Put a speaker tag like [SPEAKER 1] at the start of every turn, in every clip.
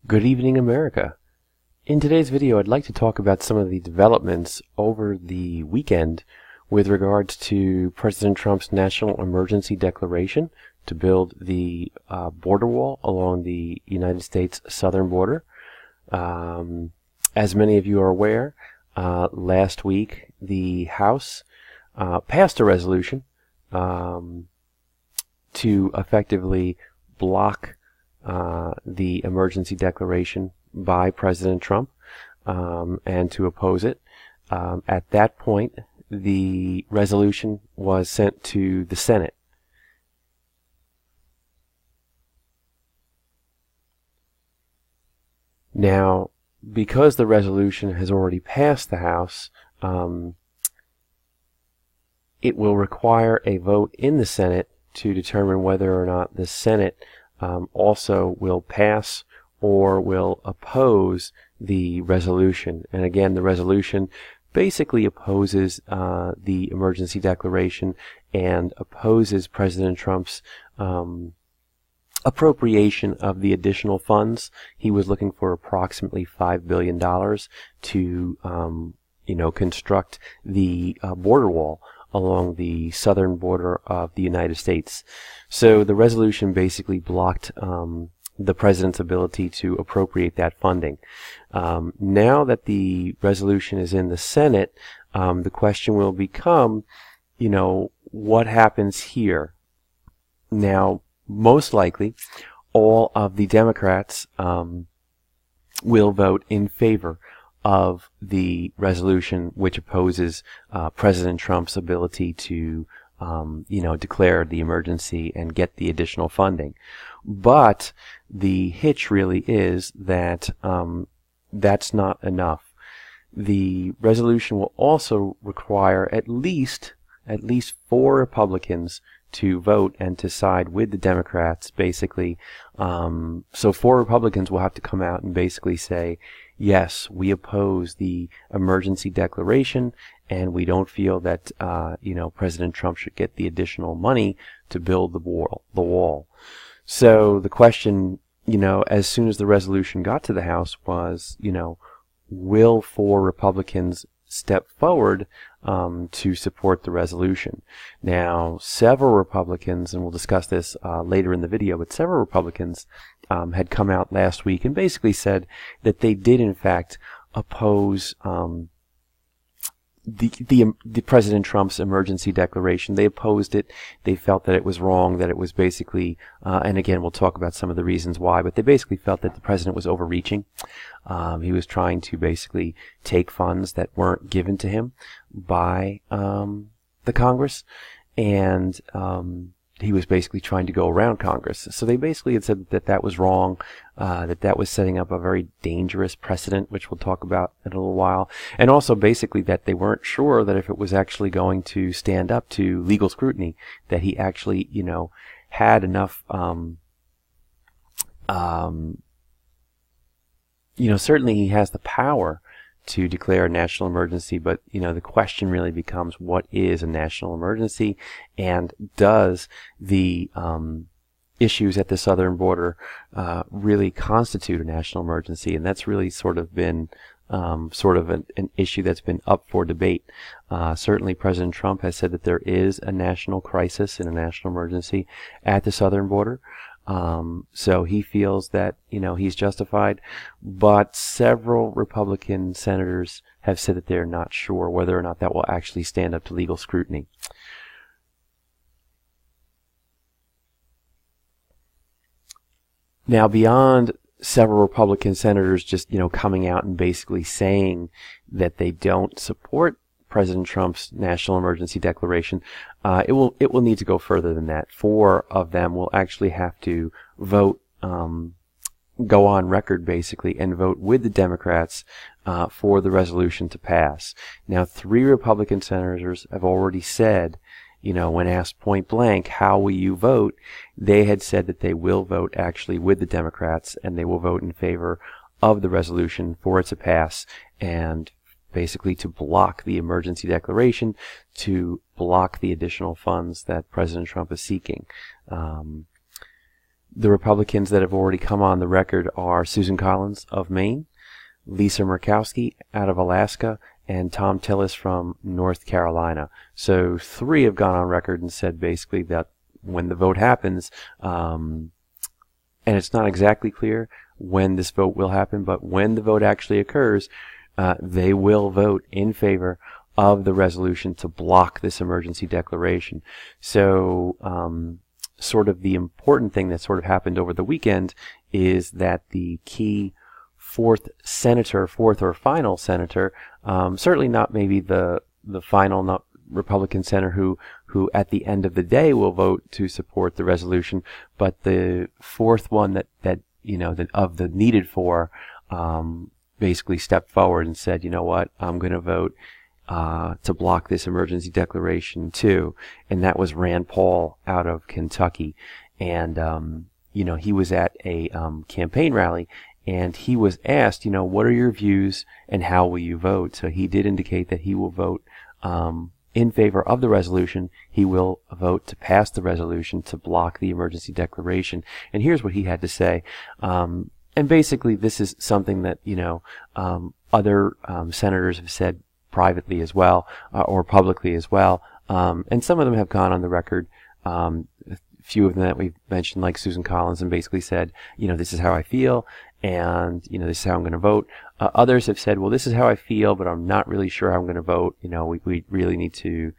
[SPEAKER 1] Good evening, America. In today's video, I'd like to talk about some of the developments over the weekend with regards to President Trump's national emergency declaration to build the border wall along the United States southern border. As many of you are aware, last week the House passed a resolution to effectively block the emergency declaration by President Trump and to oppose it. At that point, the resolution was sent to the Senate. Now, because the resolution has already passed the House, it will require a vote in the Senate to determine whether or not the Senate also will pass or will oppose the resolution. And again, the resolution basically opposes the emergency declaration and opposes President Trump's appropriation of the additional funds. He was looking for approximately $5 billion to construct the border wall along the southern border of the United States. So the resolution basically blocked the president's ability to appropriate that funding. Now that the resolution is in the Senate, the question will become, what happens here? Now, most likely, all of the Democrats will vote in favor of the resolution which opposes President Trump's ability to declare the emergency and get the additional funding. But the hitch really is that that's not enough. The resolution will also require at least 4 Republicans to vote and to side with the Democrats, basically. So 4 Republicans will have to come out and basically say, yes, we oppose the emergency declaration, and we don't feel that President Trump should get the additional money to build the wall. So the question, as soon as the resolution got to the House was, will 4 Republicans step forward to support the resolution? Now, several Republicans, and we'll discuss this later in the video, but several Republicans had come out last week and basically said that they did in fact oppose the President Trump's emergency declaration. They opposed it. They felt that it was wrong, that it was basically, and again, we'll talk about some of the reasons why, but they basically felt that the president was overreaching. He was trying to basically take funds that weren't given to him by the Congress, and he was basically trying to go around Congress. So they basically had said that that was wrong, that was setting up a very dangerous precedent, which we'll talk about in a little while. And also basically that they weren't sure that if it was actually going to stand up to legal scrutiny, that he actually, had enough, certainly he has the power to declare a national emergency, but the question really becomes, what is a national emergency, and does the issues at the southern border really constitute a national emergency? And that's really sort of been an issue that's been up for debate. Certainly President Trump has said that there is a national crisis and a national emergency at the southern border. So he feels that, he's justified, but several Republican senators have said that they're not sure whether or not that will actually stand up to legal scrutiny. Now, beyond several Republican senators just, coming out and basically saying that they don't support President Trump's national emergency declaration, it will need to go further than that. 4 of them will actually have to vote, go on record basically, and vote with the Democrats for the resolution to pass. Now, 3 Republican senators have already said, when asked point blank, how will you vote? They had said that they will vote actually with the Democrats, and they will vote in favor of the resolution for it to pass, and basically to block the emergency declaration, to block the additional funds that President Trump is seeking. The Republicans that have already come on the record are Susan Collins of Maine, Lisa Murkowski out of Alaska, and Tom Tillis from North Carolina. So 3 have gone on record and said basically that when the vote happens, and it's not exactly clear when this vote will happen, but when the vote actually occurs, they will vote in favor of the resolution to block this emergency declaration. So sort of the important thing that sort of happened over the weekend is that the key fourth or final senator, certainly not maybe the final not Republican senator who at the end of the day will vote to support the resolution, but the fourth one that of the needed 4 basically stepped forward and said, you know what, I'm going to vote to block this emergency declaration too. And that was Rand Paul out of Kentucky. And, he was at a campaign rally, and he was asked, what are your views and how will you vote? So he did indicate that he will vote in favor of the resolution. He will vote to pass the resolution to block the emergency declaration. And here's what he had to say. And basically, this is something that, other senators have said privately as well, or publicly as well. And some of them have gone on the record, a few of them that we've mentioned, like Susan Collins, and basically said, this is how I feel, and, this is how I'm going to vote. Others have said, well, this is how I feel, but I'm not really sure how I'm going to vote. We really need to,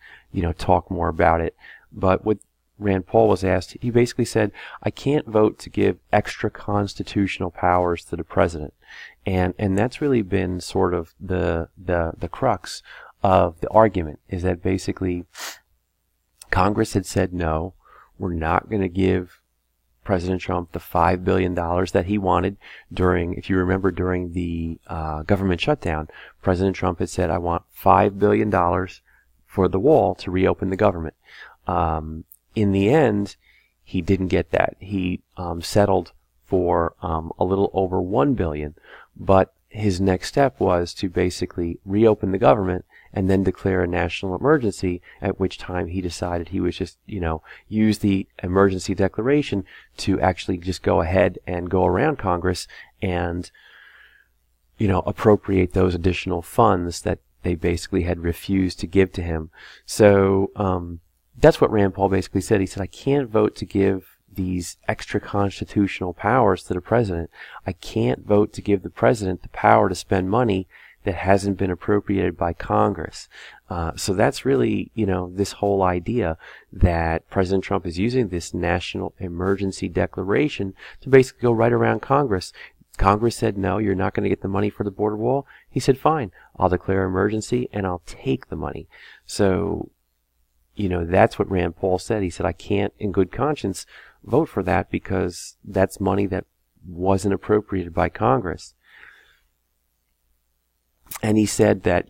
[SPEAKER 1] talk more about it. But what Rand Paul was asked, he basically said, I can't vote to give extra constitutional powers to the president. And that's really been sort of the crux of the argument, is that basically Congress had said, no, we're not going to give President Trump the $5 billion that he wanted during, if you remember, during the government shutdown. President Trump had said, I want $5 billion for the wall to reopen the government. In the end, he didn't get that. He settled for a little over $1 billion, but his next step was to basically reopen the government and then declare a national emergency, at which time he decided he was just, use the emergency declaration to actually just go ahead and go around Congress and, appropriate those additional funds that they basically had refused to give to him. So, that's what Rand Paul basically said. He said, I can't vote to give these extra constitutional powers to the president. I can't vote to give the president the power to spend money that hasn't been appropriated by Congress. So that's really, this whole idea that President Trump is using this national emergency declaration to basically go right around Congress. Congress said, no, you're not going to get the money for the border wall. He said, fine, I'll declare emergency and I'll take the money. So, that's what Rand Paul said. He said, I can't in good conscience vote for that because that's money that wasn't appropriated by Congress. And he said that,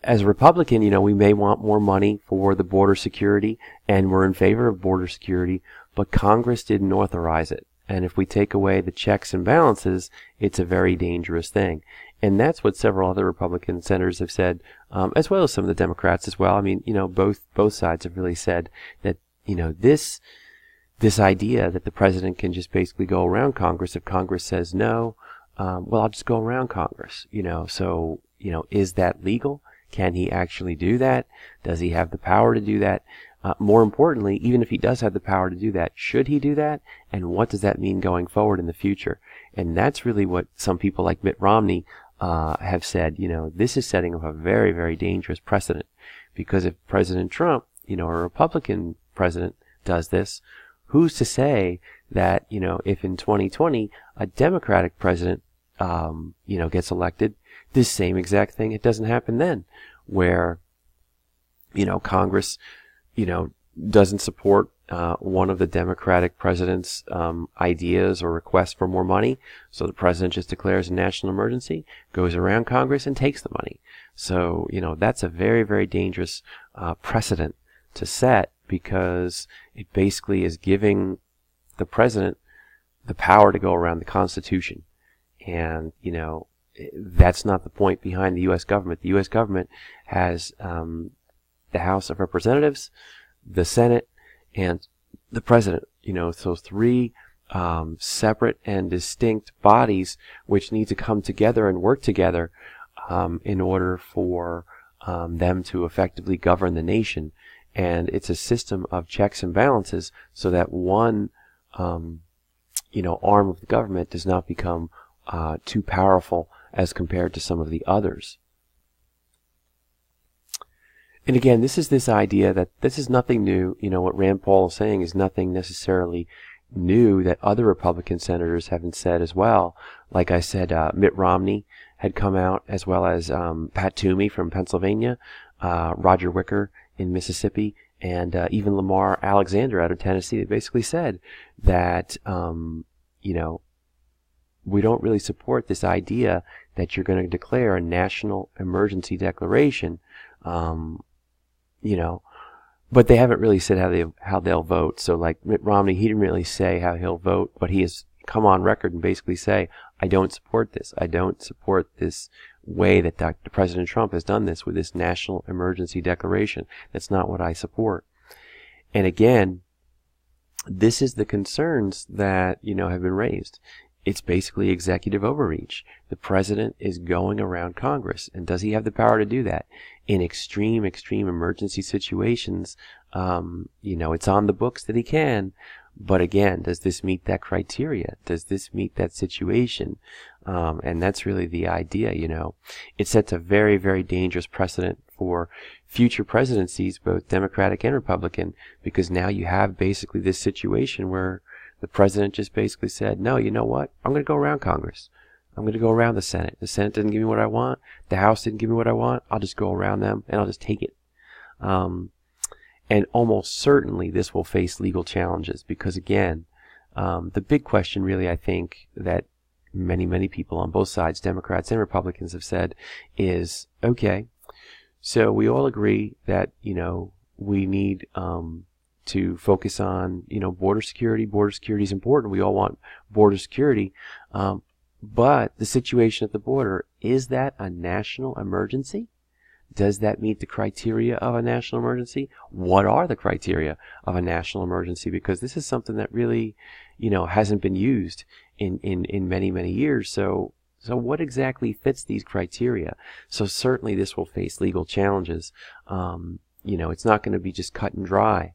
[SPEAKER 1] as a Republican, we may want more money for the border security, and we're in favor of border security, but Congress didn't authorize it. And if we take away the checks and balances, it's a very dangerous thing. And that's what several other Republican senators have said, as well as some of the Democrats as well. I mean, both sides have really said that, this idea that the president can just basically go around Congress if Congress says no, well, I'll just go around Congress, So, is that legal? Can he actually do that? Does he have the power to do that? More importantly, even if he does have the power to do that, should he do that? And what does that mean going forward in the future? And that's really what some people like Mitt Romney have said. This is setting up a very, very dangerous precedent, because if President Trump, a Republican president, does this, who's to say that, if in 2020 a Democratic president, gets elected, this same exact thing, it doesn't happen then, where, Congress, doesn't support one of the Democratic president's ideas or requests for more money. So the president just declares a national emergency, goes around Congress and takes the money. So, that's a very, very dangerous precedent to set, because it basically is giving the president the power to go around the Constitution. And, that's not the point behind the U.S. government. The U.S. government has the House of Representatives, the Senate, and the president. so three separate and distinct bodies which need to come together and work together in order for them to effectively govern the nation. And it's a system of checks and balances so that one arm of the government does not become too powerful as compared to some of the others. And again, this is this idea that this is nothing new. What Rand Paul is saying is nothing necessarily new that other Republican senators haven't said as well. Like I said, Mitt Romney had come out, as well as Pat Toomey from Pennsylvania, Roger Wicker in Mississippi, and even Lamar Alexander out of Tennessee. They basically said that, we don't really support this idea that you're going to declare a national emergency declaration, but they haven't really said how they'll vote. So like Mitt Romney, he didn't really say how he'll vote, but he has come on record and basically say, I don't support this. I don't support this way that President Trump has done this with this national emergency declaration. That's not what I support. And again, this is the concerns that, have been raised. It's basically executive overreach. The president is going around Congress. And does he have the power to do that? In extreme emergency situations, it's on the books that he can. But again, does this meet that criteria? Does this meet that situation? And that's really the idea, It sets a very, very dangerous precedent for future presidencies, both Democratic and Republican, because now you have basically this situation where the president just basically said, no, you know what? I'm going to go around Congress. I'm going to go around the Senate. The Senate didn't give me what I want. The House didn't give me what I want. I'll just go around them and I'll just take it. And almost certainly this will face legal challenges because, again, the big question really, I think, that many people on both sides, Democrats and Republicans, have said is, okay, so we all agree that, we need to focus on, border security. Border security is important. We all want border security. But the situation at the border, is that a national emergency? Does that meet the criteria of a national emergency? What are the criteria of a national emergency? Because this is something that really, hasn't been used in many years. So what exactly fits these criteria? So certainly this will face legal challenges. It's not going to be just cut and dry.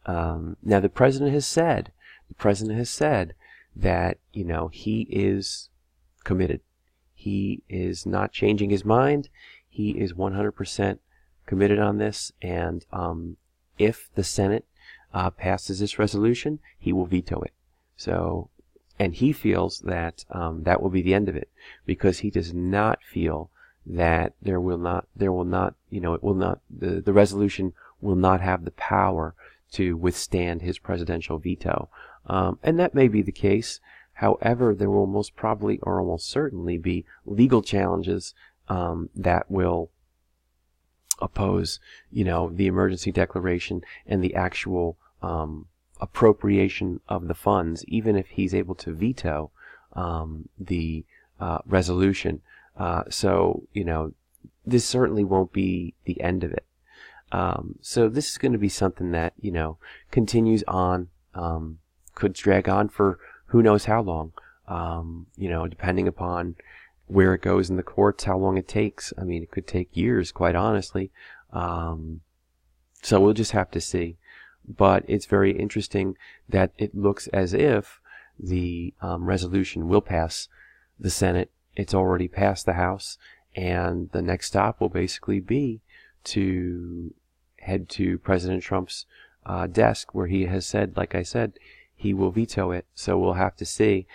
[SPEAKER 1] Now the president has said that, he is committed. He is not changing his mind. He is 100% committed on this, and if the Senate passes this resolution, he will veto it. So, and he feels that that will be the end of it, because he does not feel that the resolution will not have the power to withstand his presidential veto. And that may be the case. However, there will most probably or almost certainly be legal challenges that will oppose, the emergency declaration and the actual appropriation of the funds, even if he's able to veto the resolution. So, this certainly won't be the end of it. So this is going to be something that, continues on, could drag on for who knows how long, depending upon where it goes in the courts, how long it takes. I mean, it could take years, quite honestly. So we'll just have to see. But it's very interesting that it looks as if the resolution will pass the Senate. It's already passed the House, and the next stop will basically be to head to President Trump's desk, where he has said, like I said, he will veto it. So we'll have to see.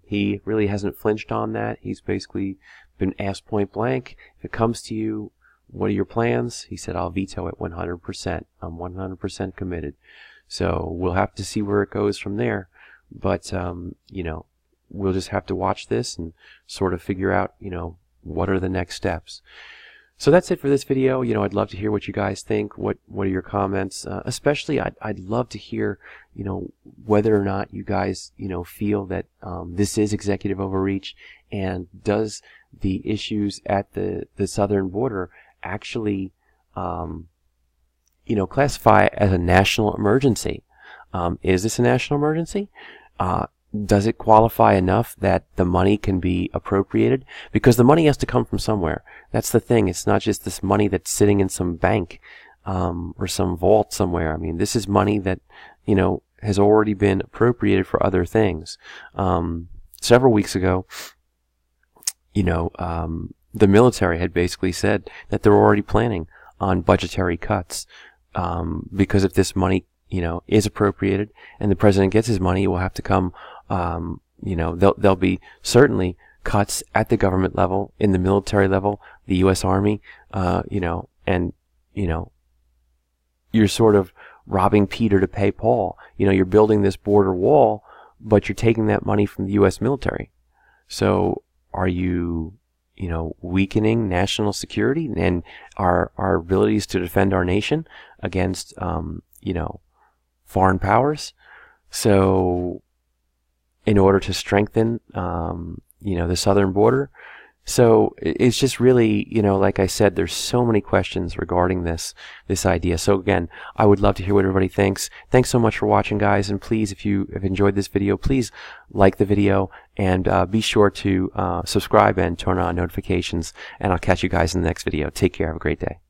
[SPEAKER 1] He really hasn't flinched on that. He's basically been asked point blank, if it comes to you, what are your plans? He said, I'll veto it 100%. I'm 100% committed. So we'll have to see where it goes from there. But, we'll just have to watch this and sort of figure out, what are the next steps. So that's it for this video. I'd love to hear what you guys think. What are your comments? Especially, I'd love to hear, whether or not you guys, feel that this is executive overreach, and does the issues at the southern border actually, classify as a national emergency. Is this a national emergency? Does it qualify enough that the money can be appropriated? Because the money has to come from somewhere. That's the thing. It's not just this money that's sitting in some bank or some vault somewhere. I mean, this is money that, has already been appropriated for other things. Several weeks ago, the military had basically said that they're already planning on budgetary cuts because if this money, is appropriated and the president gets his money, it will have to come, there'll be certainly cuts at the government level, in the military level, the U.S. Army, you're sort of robbing Peter to pay Paul. You're building this border wall, but you're taking that money from the U.S. military. So are you, weakening national security and our abilities to defend our nation against, foreign powers? So in order to strengthen, the southern border. So it's just really, like I said, there's so many questions regarding this idea. So again, I would love to hear what everybody thinks. Thanks so much for watching, guys. And please, if you have enjoyed this video, please like the video and be sure to subscribe and turn on notifications. And I'll catch you guys in the next video. Take care. Have a great day.